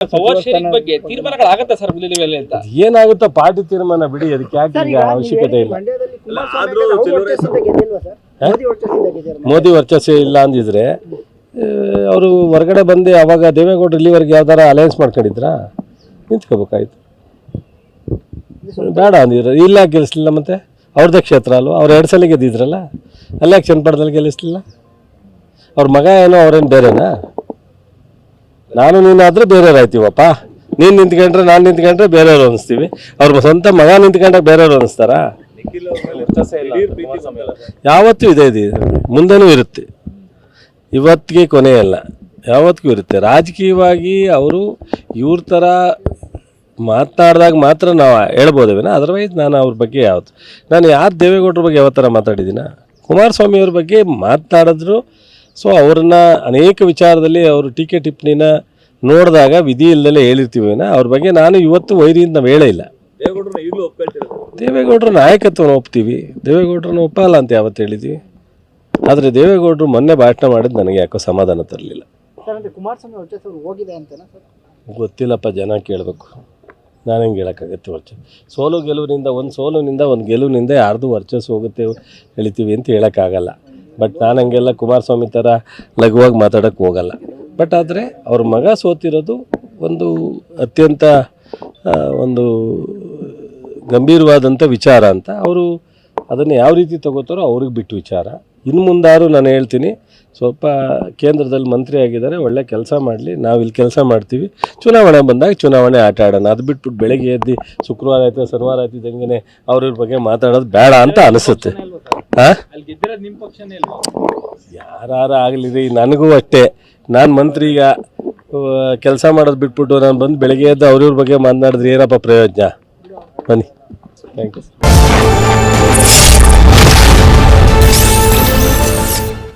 Power sharing ಬಗ್ಗೆ ತೀರ್ಮಾನಗಳಾಗತ್ತಾ sir ಮುಂದಿನ ವೇಳೆ ಅಂತ? ಏನಾಗುತ್ತೋ ಪಾರ್ಟಿ ತೀರ್ಮಾನ ಬಿಡಿ, ಅದಕ್ಕೆ ಯಾಕೆ ಈಗ ಅವಶ್ಯಕತೆ ಇಲ್ಲ. ಮೋದಿ ವರ್ಚಸ್ಸೇ ಇಲ್ಲ ಅಂದಿದ್ರೆ ಅವರು ಹೊರಗಡೆ ಬಂದು ಅವಾಗ ದೇವೇಗೌಡರು ಇಲ್ಲಿವರೆಗೆ ಯಾವ್ದಾರ ಅಲಯನ್ಸ್ ಮಾಡ್ಕೊಂಡಿದ್ರಾ? ನಿಂತ್ಕೋಬೇಕಾಯ್ತು. ಬೇಡ ಅಂದಿದ್ರು, ಇಲ್ಲ ಗೆಲ್ಲಿಸ್ಲಿಲ್ಲ. ಮತ್ತೆ ಅವ್ರದ್ದೇ ಕ್ಷೇತ್ರ ಅಲ್ವ, ಅವ್ರು 2 ಸಲ ಗೆದ್ದಿದ್ರಲ್ಲ, ಅಲ್ಲಾಕೆ ಚನ್ನಪಟ್ಟಣದಲ್ಲಿ ಗೆಲ್ಲಿಸ್ಲಿಲ್ಲ? ಅವ್ರ ಮಗ ಏನೋ ಅವ್ರೇನು ಬೇರೆನಾ? ನಾನು ನೀನಾದರೆ ಬೇರೆಯವ್ರು ಆಯ್ತೀವಪ್ಪ. ನೀನು ನಿಂತ್ಕೊಂಡ್ರೆ ನಾನು ನಿಂತ್ಕೊಂಡ್ರೆ ಬೇರೆಯವ್ರು ಅನಿಸ್ತೀವಿ, ಅವ್ರ ಸ್ವಂತ ಮಗ ನಿಂತ್ಕೊಂಡಾಗ ಬೇರೆಯವ್ರು ಅನಿಸ್ತಾರಾ? ಯಾವತ್ತೂ ಇದೆ, ಮುಂದೆನೂ ಇರುತ್ತೆ, ಇವತ್ತಿಗೆ ಕೊನೆಯಲ್ಲ, ಯಾವತ್ತಿಗೂ ಇರುತ್ತೆ. ರಾಜಕೀಯವಾಗಿ ಅವರು ಇವ್ರ ಥರ ಮಾತನಾಡಿದಾಗ ಮಾತ್ರ ನಾವು ಹೇಳ್ಬೋದೇನ, ಅದರ್ವೈಸ್ ನಾನು ಅವ್ರ ಬಗ್ಗೆ ನಾನು ದೇವೇಗೌಡರ ಬಗ್ಗೆ ಯಾವ ಥರ ಮಾತಾಡಿದ್ದೀನ? ಕುಮಾರಸ್ವಾಮಿಯವ್ರ ಬಗ್ಗೆ ಮಾತನಾಡಿದ್ರು. ಸೊ ಅವ್ರನ್ನ ಅನೇಕ ವಿಚಾರದಲ್ಲಿ ಅವರು ಟೀಕೆ ಟಿಪ್ಪಣಿನ ನೋಡಿದಾಗ ವಿಧಿ ಇಲ್ಲದಲ್ಲೇ ಹೇಳಿರ್ತೀವಿನ, ಅವ್ರ ಬಗ್ಗೆ ನಾನು ಇವತ್ತು ವೈರಿಯಿಂದ ನಾವು ಹೇಳೇ ಇಲ್ಲ. ದೇವೇಗೌಡರ ನಾಯಕತ್ವನ ಒಪ್ತೀವಿ, ದೇವೇಗೌಡರನ್ನ ಒಪ್ಪಲ್ಲ ಅಂತ ಯಾವತ್ತು ಹೇಳಿದ್ವಿ. ಆದರೆ ದೇವೇಗೌಡರು ಮೊನ್ನೆ ಭಾಷಣ ಮಾಡಿದ್ದು ನನಗೆ ಯಾಕೋ ಸಮಾಧಾನ ತರಲಿಲ್ಲ. ಗೊತ್ತಿಲ್ಲಪ್ಪ, ಜನ ಕೇಳಬೇಕು, ನಾನು ಹೆಂಗೆ ಹೇಳೋಕ್ಕಾಗತ್ತೆ? ಸೋಲು ಗೆಲುವಿನಿಂದ ಒಂದು ಗೆಲುವಿನಿಂದ ಯಾರ್ದು ವರ್ಚಸ್ಸು ಹೋಗುತ್ತೆ ಹೇಳ್ತೀವಿ ಅಂತ ಹೇಳೋಕ್ಕಾಗಲ್ಲ. ಬಟ್ ನಾನು ಹಂಗೆಲ್ಲ ಕುಮಾರಸ್ವಾಮಿ ಥರ ಲಘುವಾಗಿ ಮಾತಾಡೋಕ್ಕೆ ಹೋಗಲ್ಲ. ಬಟ್ ಆದರೆ ಅವ್ರ ಮಗ ಸೋತಿರೋದು ಒಂದು ಅತ್ಯಂತ ಒಂದು ಗಂಭೀರವಾದಂಥ ವಿಚಾರ ಅಂತ ಅವರು ಅದನ್ನು ಯಾವ ರೀತಿ ತಗೋತಾರೋ ಅವ್ರಿಗೆ ಬಿಟ್ಟು ವಿಚಾರ. ಇನ್ನು ಮುಂದಾರು ನಾನು ಹೇಳ್ತೀನಿ, ಸ್ವಲ್ಪ ಕೇಂದ್ರದಲ್ಲಿ ಮಂತ್ರಿ ಆಗಿದ್ದಾರೆ, ಒಳ್ಳೆ ಕೆಲಸ ಮಾಡಲಿ, ನಾವು ಇಲ್ಲಿ ಕೆಲಸ ಮಾಡ್ತೀವಿ, ಚುನಾವಣೆ ಬಂದಾಗ ಚುನಾವಣೆ ಆಟ ಆಡೋಣ. ಅದು ಬಿಟ್ಬಿಟ್ಟು ಬೆಳಗ್ಗೆ ಎದ್ದು ಶುಕ್ರವಾರ ಆಯ್ತು ಶನಿವಾರ ಆಯ್ತು ಇದ್ದಂಗೆ ಅವ್ರ ಬಗ್ಗೆ ಮಾತಾಡೋದು ಬೇಡ ಅಂತ ಅನಿಸುತ್ತೆ. ಯಾರು ಆಗಲಿ, ನನಗೂ ಅಷ್ಟೇ. ನಾನು ಮಂತ್ರಿ ಈಗ ಕೆಲಸ ಮಾಡೋದು ಬಿಟ್ಬಿಟ್ಟು ನಾನು ಬಂದು ಬೆಳಗ್ಗೆ ಎದ್ದು ಅವ್ರವ್ರ ಬಗ್ಗೆ ಮಾತನಾಡಿದ್ರೆ ಏನಪ್ಪ ಪ್ರಯೋಜನ? ಬನ್ನಿ, ಥ್ಯಾಂಕ್ ಯು.